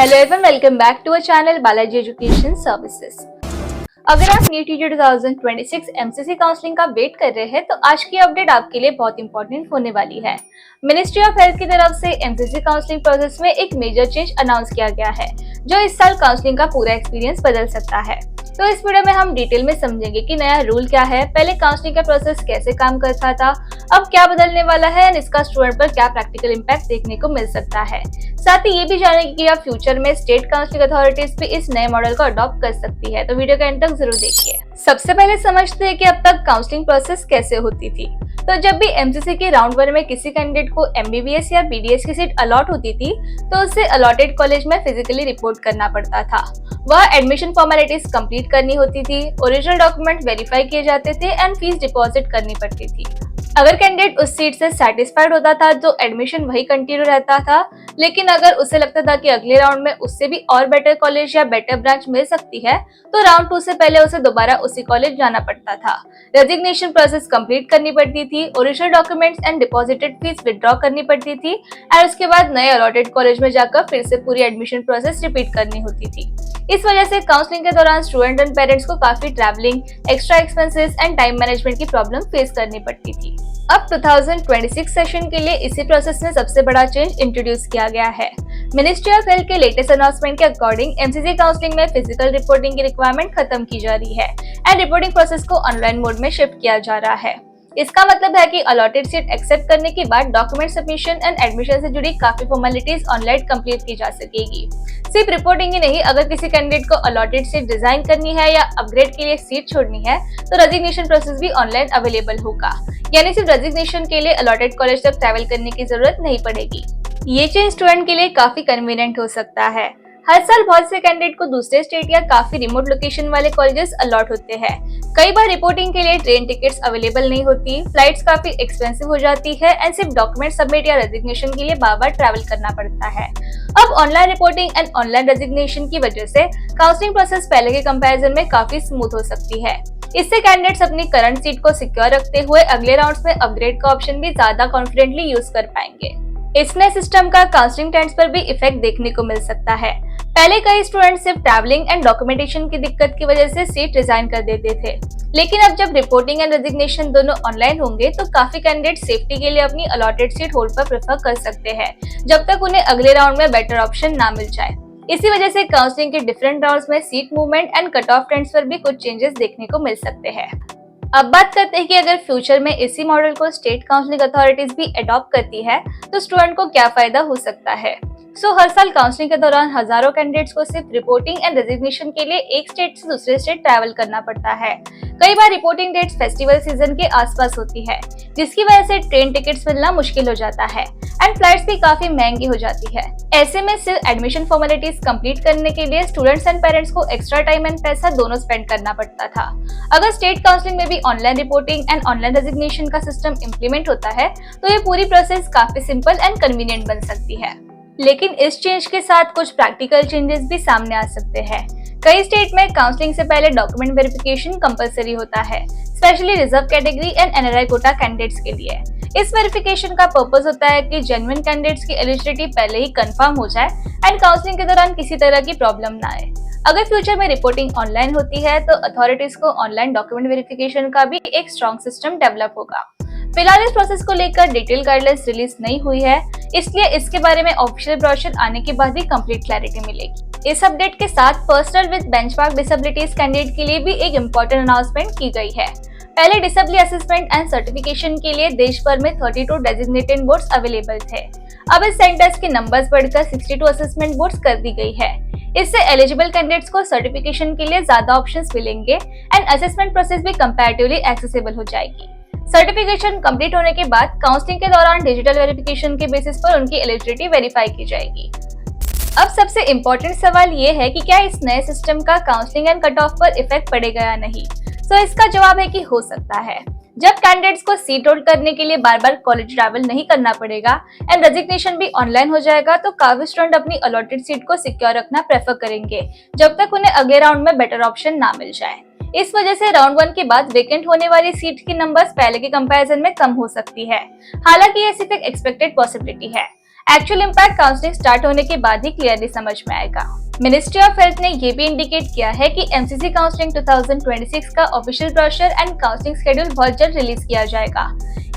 Hello everyone, welcome back to our channel Balaji education services. अगर आप NEET UG 2026 MCC counselling का wait कर रहे हैं तो आज की अपडेट आपके लिए बहुत इंपॉर्टेंट होने वाली है। मिनिस्ट्री ऑफ हेल्थ की तरफ से एमसीसी काउंसलिंग प्रोसेस में एक मेजर चेंज अनाउंस किया गया है जो इस साल काउंसलिंग का पूरा एक्सपीरियंस बदल सकता है। तो इस वीडियो में हम डिटेल में समझेंगे कि नया रूल क्या है, पहले काउंसलिंग का प्रोसेस कैसे काम करता था, अब क्या बदलने वाला है और इसका स्टूडेंट पर क्या प्रैक्टिकल इम्पैक्ट देखने को मिल सकता है। साथ ही ये भी जानेंगे कि अब फ्यूचर में स्टेट काउंसलिंग अथॉरिटीज भी इस नए मॉडल को अडॉप्ट कर सकती है। तो वीडियो के एंड तक जरूर देखिए। सबसे पहले समझते हैं कि अब तक काउंसलिंग प्रोसेस कैसे होती थी। तो जब भी एमसीसी के राउंड 1 में किसी कैंडिडेट को एमबीबीएस या बीडीएस की सीट अलॉट होती थी तो उसे अलॉटेड कॉलेज में फिजिकली रिपोर्ट करना पड़ता था। वह एडमिशन फॉर्मेलिटीज कंप्लीट करनी होती थी, ओरिजिनल डॉक्यूमेंट वेरीफाई किए जाते थे एंड फीस डिपॉजिट करनी पड़ती थी। अगर कैंडिडेट उस सीट से सेटिस्फाइड होता था तो एडमिशन वही कंटिन्यू रहता था, लेकिन अगर उसे लगता था कि अगले राउंड में उससे भी और बेटर कॉलेज या बेटर ब्रांच मिल सकती है तो राउंड 2 से पहले उसे दोबारा उसी कॉलेज जाना पड़ता था। रेजिग्नेशन प्रोसेस कंप्लीट करनी पड़ती थी, original documents and deposited fees withdraw करनी पड़ती थी और उसके बाद नए अलॉटेड कॉलेज में जाकर फिर से पूरी एडमिशन प्रोसेस रिपीट करनी होती थी। इस वजह से काउंसलिंग के दौरान स्टूडेंट एंड पेरेंट्स को काफी travelling, extra expenses and time management की प्रॉब्लम फेस करनी पड़ती थी। अब 2026 सेशन के लिए इसी प्रोसेस में सबसे बड़ा चेंज इंट्रोड्यूस किया गया है। मिनिस्ट्री ऑफ हेल्थ के लेटेस्ट अनाउंसमेंट के अकॉर्डिंग एमसीसी काउंसलिंग में फिजिकल रिपोर्टिंग की रिक्वायरमेंट खत्म की जा रही है एंड रिपोर्टिंग प्रोसेस को ऑनलाइन मोड में शिफ्ट किया जा रहा है। इसका मतलब है कि अलॉटेड सीट एक्सेप्ट करने के बाद डॉक्यूमेंट सबमिशन एंड एडमिशन से जुड़ी काफी फॉर्मेलिटीज ऑनलाइन कंप्लीट की जा सकेगी। सिर्फ रिपोर्टिंग ही नहीं, अगर किसी कैंडिडेट को अलॉटेड सीट डिजाइन करनी है या अपग्रेड के लिए सीट छोड़नी है तो रेजिग्नेशन प्रोसेस भी ऑनलाइन अवेलेबल होगा, यानी सिर्फ रेजिग्नेशन के लिए अलॉटेड कॉलेज तक ट्रैवल करने की जरूरत नहीं पड़ेगी। ये चेंज स्टूडेंट के लिए काफी कन्वीनियंट हो सकता है। हर साल बहुत से कैंडिडेट को दूसरे स्टेट या काफी रिमोट लोकेशन वाले कॉलेजेस अलॉट होते हैं। कई बार रिपोर्टिंग के लिए ट्रेन टिकट्स अवेलेबल नहीं होती, फ्लाइट्स काफी एक्सपेंसिव हो जाती है एंड सिर्फ डॉक्यूमेंट सबमिट या रेजिग्नेशन के लिए बार बार ट्रैवल करना पड़ता है। अब online reporting and online resignation की वजह से काउंसलिंग प्रोसेस पहले के कंपैरिजन में काफी स्मूथ हो सकती है। इससे कैंडिडेट्स अपनी करंट सीट को सिक्योर रखते हुए अगले राउंड्स में अपग्रेड का ऑप्शन भी ज्यादा कॉन्फिडेंटली यूज कर पाएंगे। इस नए सिस्टम का काउंसलिंग टाइम्स पर भी इफेक्ट देखने को मिल सकता है। पहले कई स्टूडेंट सिर्फ ट्रैवलिंग एंड डॉक्यूमेंटेशन की दिक्कत की वजह से सीट रिजाइन कर देते थे, लेकिन अब जब रिपोर्टिंग एंड रेजिग्नेशन दोनों ऑनलाइन होंगे तो काफी कैंडिडेट सेफ्टी के लिए अपनी अलॉटेड सीट होल्ड पर प्रेफर कर सकते हैं जब तक उन्हें अगले राउंड में बेटर ऑप्शन ना मिल जाए। इसी वजह से काउंसलिंग के डिफरेंट राउंड्स में seat movement and cut off trends पर भी कुछ चेंजेस देखने को मिल सकते हैं। अब बात करते हैं कि अगर फ्यूचर में इसी मॉडल को स्टेट काउंसलिंग अथॉरिटीज भी अडॉप्ट करती है तो स्टूडेंट को क्या फायदा हो सकता है। हर साल काउंसलिंग के दौरान हजारों कैंडिडेट्स को सिर्फ रिपोर्टिंग एंड रेजिग्नेशन के लिए एक स्टेट से दूसरे स्टेट ट्रैवल करना पड़ता है। कई बार रिपोर्टिंग डेट्स फेस्टिवल सीजन के आसपास होती है, जिसकी वजह से ट्रेन टिकट्स मिलना मुश्किल हो जाता है एंड फ्लाइट्स भी काफी महंगी हो जाती है। ऐसे में सिर्फ एडमिशन फॉर्मेलिटीज कंप्लीट करने के लिए स्टूडेंट्स एंड पेरेंट्स को एक्स्ट्रा टाइम एंड पैसा दोनों स्पेंड करना पड़ता था। अगर स्टेट काउंसलिंग में भी online reporting and online resignation का सिस्टम इम्प्लीमेंट होता है तो ये पूरी प्रोसेस काफी सिंपल एंड कन्वीनियंट बन सकती है। लेकिन इस चेंज के साथ कुछ प्रैक्टिकल चेंजेस भी सामने आ सकते हैं। कई स्टेट में काउंसलिंग से पहले डॉक्यूमेंट वेरिफिकेशन कंपलसरी होता है, specially reserve category and NRI quota candidates के लिए। इस वेरिफिकेशन का पर्पस होता है कि जेन्युइन कैंडिडेट्स की एलिजिबिलिटी पहले ही कंफर्म हो जाए एंड काउंसलिंग के दौरान किसी तरह की प्रॉब्लम ना आए। अगर फ्यूचर में रिपोर्टिंग ऑनलाइन होती है तो अथॉरिटीज को ऑनलाइन डॉक्यूमेंट वेरिफिकेशन का भी एक स्ट्रॉन्ग सिस्टम डेवलप होगा। फिलहाल इस प्रोसेस को लेकर डिटेल गाइडलाइंस रिलीज नहीं हुई है, इसलिए इसके बारे में ऑफिशियल ब्रोशर आने के बाद ही कंप्लीट क्लैरिटी मिलेगी। इस अपडेट के साथ personal with benchmark disabilities candidate के लिए भी एक इम्पोर्टेंट अनाउंसमेंट की गई है। पहले डिसेबिलिटी असेसमेंट एंड सर्टिफिकेशन के लिए देश भर में 32 डेजिग्नेटेड बोर्ड्स अवेलेबल थे। अब इस सेंटर्स के नंबर्स बढ़कर 62 असेसमेंट बोर्ड्स कर दी गई है। इससे एलिजिबल कैंडिडेट्स को सर्टिफिकेशन के लिए ज्यादा ऑप्शंस मिलेंगे एंड असेसमेंट प्रोसेस भी कंपैरेटिवली एक्सेसिबल हो जाएगी। सर्टिफिकेशन कंप्लीट होने के बाद काउंसलिंग के दौरान डिजिटल वेरिफिकेशन के बेसिस पर उनकी एलिजिबिलिटी वेरीफाई की जाएगी। अब सबसे इम्पोर्टेंट सवाल ये है कि क्या इस नए सिस्टम का काउंसलिंग एंड कट ऑफ पर इफेक्ट पड़ेगा या नहीं। इसका जवाब है कि हो सकता है। जब कैंडिडेट्स को सीट होल्ड करने के लिए बार बार कॉलेज ट्रैवल नहीं करना पड़ेगा एंड रेजिग्नेशन भी ऑनलाइन हो जाएगा तो काफी स्टूडेंट अपनी अलॉटेड सीट को सिक्योर रखना प्रेफर करेंगे जब तक उन्हें अगले राउंड में बेटर ऑप्शन ना मिल जाए। इस वजह से राउंड 1 के बाद वेकेंट होने वाली सीट की नंबर्स पहले के कंपैरिजन में कम हो सकती है। हालांकि ये सिर्फ एक एक्सपेक्टेड पॉसिबिलिटी है एक्चुअल इम्पैक्ट काउंसलिंग स्टार्ट होने के बाद ही क्लियरली समझ में आएगा। मिनिस्ट्री ऑफ हेल्थ ने ये भी इंडिकेट किया है कि एमसीसी काउंसलिंग 2026 का official brochure and counselling schedule बहुत जल्द रिलीज किया जाएगा।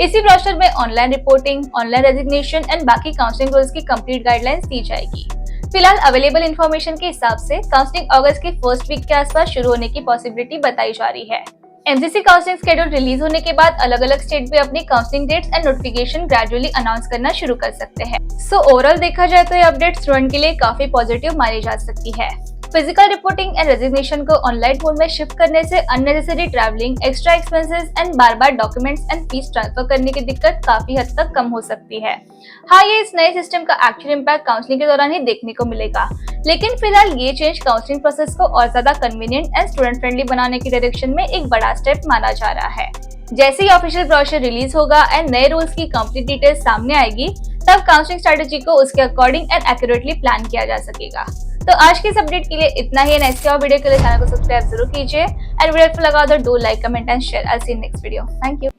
इसी ब्रोशर में online reporting, online resignation and बाकी काउंसलिंग रूल्स की कंप्लीट गाइडलाइंस दी जाएगी। फिलहाल अवेलेबल इन्फॉर्मेशन के हिसाब से काउंसलिंग अगस्त के फर्स्ट वीक के आसपास शुरू होने की पॉसिबिलिटी बताई जा रही है। एमसीसी काउंसलिंग शेड्यूल रिलीज होने के बाद अलग अलग स्टेट भी अपनी counselling dates and notification gradually announce करना शुरू कर सकते हैं। सो ओवरऑल देखा जाए तो ये अपडेट स्टूडेंट के लिए काफी पॉजिटिव मानी जा सकती है। फिजिकल रिपोर्टिंग एंड रेजिग्नेशन को ऑनलाइन मोड में शिफ्ट करने से unnecessary travelling, extra expenses and बार-बार डॉक्यूमेंट्स एंड फीस ट्रांसफर करने की दिक्कत काफी हद तक कम हो सकती है। हाँ, ये इस नए सिस्टम का एक्चुअल इम्पैक्ट काउंसलिंग के दौरान ही देखने को मिलेगा, लेकिन फिलहाल ये चेंज काउंसलिंग प्रोसेस को और ज्यादा कन्वीनियंट एंड स्टूडेंट फ्रेंडली बनाने की डायरेक्शन में एक बड़ा स्टेप माना जा रहा है। जैसे ही ऑफिशियल ब्रोशर रिलीज होगा एंड नए रूल्स की कंप्लीट डिटेल्स सामने आएगी, तब काउंसलिंग स्ट्रेटेजी को उसके अकॉर्डिंग एंड एक्यूरेटली प्लान किया जा सकेगा। तो आज के इस अपडेट के लिए इतना ही। नेक्स्ट वीडियो के लिए चैनल को सब्सक्राइब जरूर कीजिए एंड वीडियो अच्छा लगा तो do like, comment and share. I see you next video. Thank you.